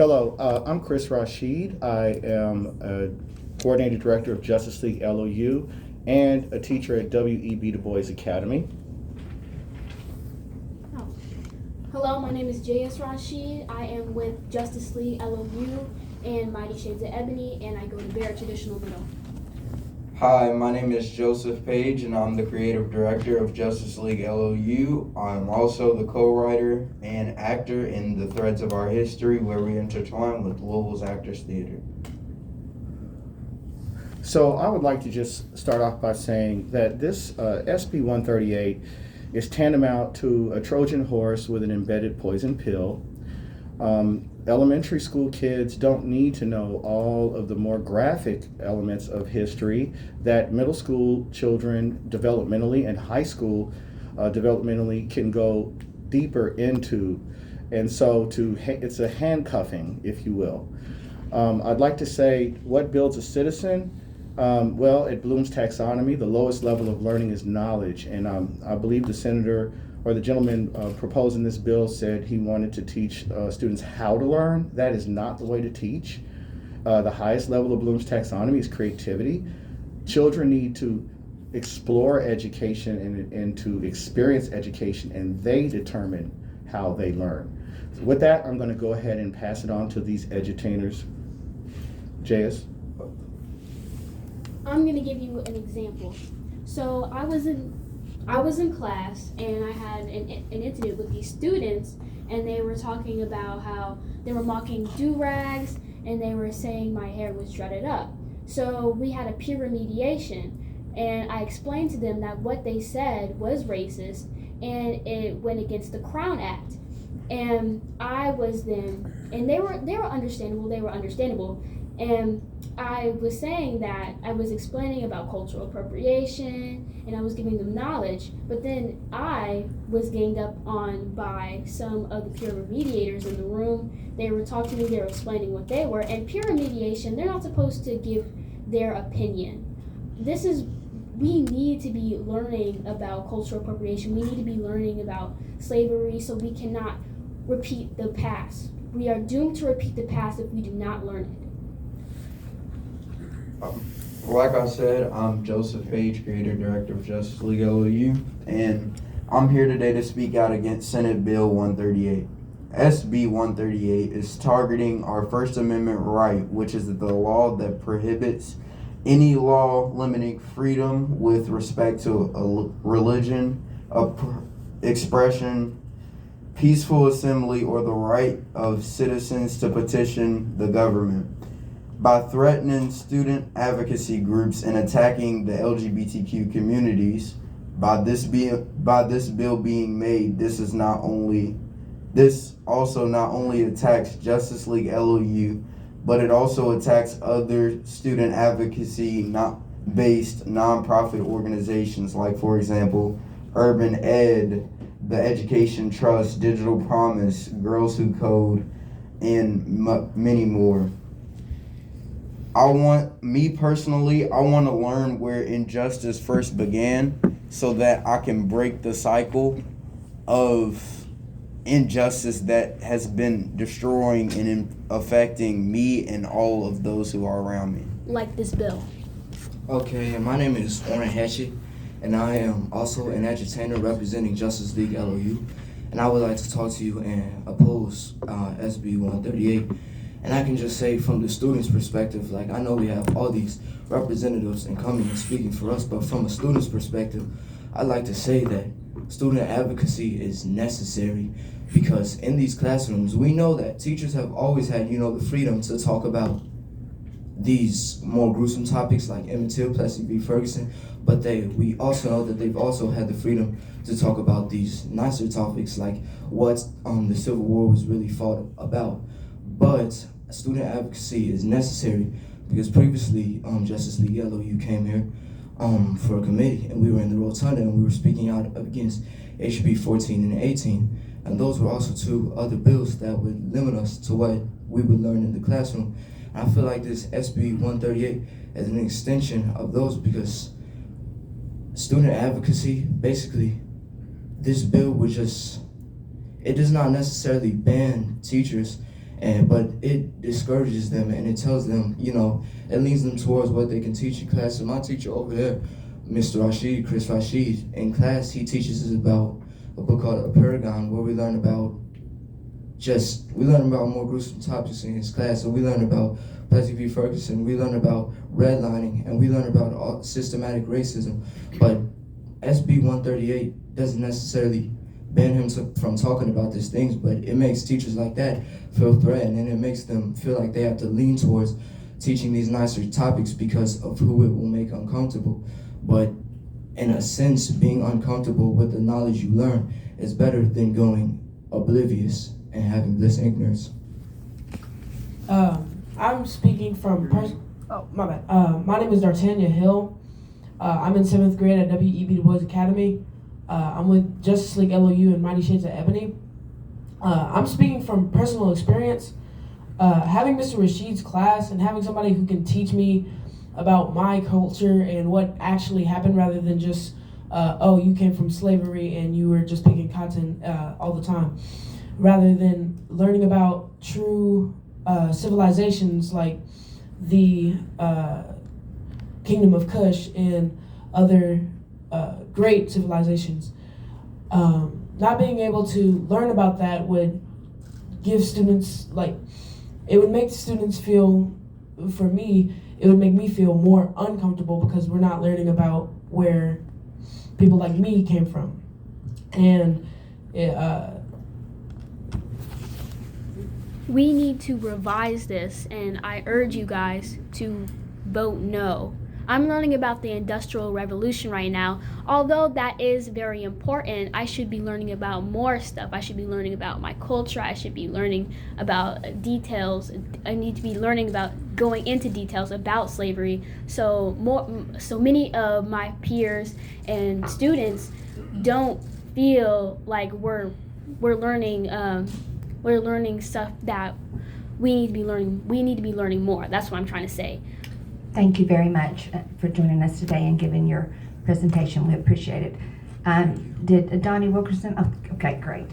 Hello, I'm Chris Rashid. I am a coordinating director of Justice League LOU and a teacher at W.E.B. Du Bois Academy. Oh. Hello, my name is J.S. Rashid. I am with Justice League LOU and Mighty Shades of Ebony, and I go to Barrett Traditional Middle. Hi, my name is Joseph Page, and I'm the creative director of Justice League LOU. I'm also the co-writer and actor in The Threads of Our History, where we intertwine with Louisville's Actors Theater. So I would like to just start off by saying that this SB 138 is tantamount to a Trojan horse with an embedded poison pill. Elementary school kids don't need to know all of the more graphic elements of history that middle school children developmentally and high school developmentally can go deeper into. And so it's a handcuffing, if you will. I'd like to say, what builds a citizen? Well, at Bloom's taxonomy, the lowest level of learning is knowledge. And I believe the senator or the gentleman proposing this bill said he wanted to teach students how to learn. That is not the way to teach. The highest level of Bloom's taxonomy is creativity. Children need to explore education and to experience education, and they determine how they learn. So with that, I'm going to go ahead and pass it on to these edutainers. J.S.? I'm going to give you an example. So I was in class, and I had an incident with these students, and they were talking about how they were mocking do-rags, and they were saying my hair was dreaded up. So we had a peer remediation, and I explained to them that what they said was racist, and it went against the Crown Act. And I was then, and they were understandable, and I was saying that I was explaining about cultural appropriation and I was giving them knowledge, but then I was ganged up on by some of the peer remediators in the room. They were talking to me, they were explaining what they were, and peer remediation, they're not supposed to give their opinion. We need to be learning about cultural appropriation. We need to be learning about slavery so we cannot repeat the past. We are doomed to repeat the past if we do not learn it. Like I said, I'm Joseph Page, creator director of Justice League LOU, and I'm here today to speak out against Senate Bill 138. SB 138 is targeting our First Amendment right, which is the law that prohibits any law limiting freedom with respect to a religion, expression, peaceful assembly, or the right of citizens to petition the government. By threatening student advocacy groups and attacking the LGBTQ communities, by this bill being made, this also not only attacks Justice League LOU, but it also attacks other student advocacy based nonprofit organizations like, for example, Urban Ed, the Education Trust, Digital Promise, Girls Who Code, and many more. I want to learn where injustice first began so that I can break the cycle of injustice that has been destroying and affecting me and all of those who are around me. Like this bill. Okay, my name is Orrin Hatchett, and I am also an agitator representing Justice League LOU, and I would like to talk to you and oppose SB 138. And I can just say from the student's perspective, like I know we have all these representatives and coming and speaking for us, but from a student's perspective, I'd like to say that student advocacy is necessary because in these classrooms, we know that teachers have always had, the freedom to talk about these more gruesome topics like Emmett Till, Plessy v. Ferguson, but we also know that they've also had the freedom to talk about these nicer topics like what the Civil War was really fought about. But student advocacy is necessary because previously Justice League LOU came here for a committee, and we were in the rotunda and we were speaking out against HB 14 and 18, and those were also two other bills that would limit us to what we would learn in the classroom. And I feel like this SB 138 is an extension of those because student advocacy, basically, this bill would it does not necessarily ban teachers but it discourages them, and it tells them, it leads them towards what they can teach in class. So my teacher over there, Mr. Rashid, Chris Rashid, in class, he teaches us about a book called A Paragon, where we learn about more gruesome topics in his class. So we learn about Plessy v. Ferguson, we learn about redlining, and we learn about systematic racism. But SB 138 doesn't necessarily ban him from talking about these things, but it makes teachers like that feel threatened, and it makes them feel like they have to lean towards teaching these nicer topics because of who it will make uncomfortable. But in a sense, being uncomfortable with the knowledge you learn is better than going oblivious and having bliss ignorance. I'm speaking from my bad. My name is D'Artagnan Hill. I'm in 7th grade at W.E.B. Du Bois Academy. I'm with Justice League LOU and Mighty Shades of Ebony. I'm speaking from personal experience. Having Mr. Rashid's class and having somebody who can teach me about my culture and what actually happened, rather than just, you came from slavery and you were just picking cotton all the time. Rather than learning about true civilizations like the Kingdom of Kush and other great civilizations. Not being able to learn about that would give students, it would make students feel, for me, it would make me feel more uncomfortable because we're not learning about where people like me came from. And we need to revise this, and I urge you guys to vote no. I'm learning about the Industrial Revolution right now. Although that is very important, I should be learning about more stuff. I should be learning about my culture. I should be learning about details. I need to be learning about going into details about slavery. So many of my peers and students don't feel like we're learning stuff that we need to be learning. We need to be learning more. That's what I'm trying to say. Thank you very much for joining us today and giving your presentation. We appreciate it. Did Donnie Wilkerson? Oh, okay, great.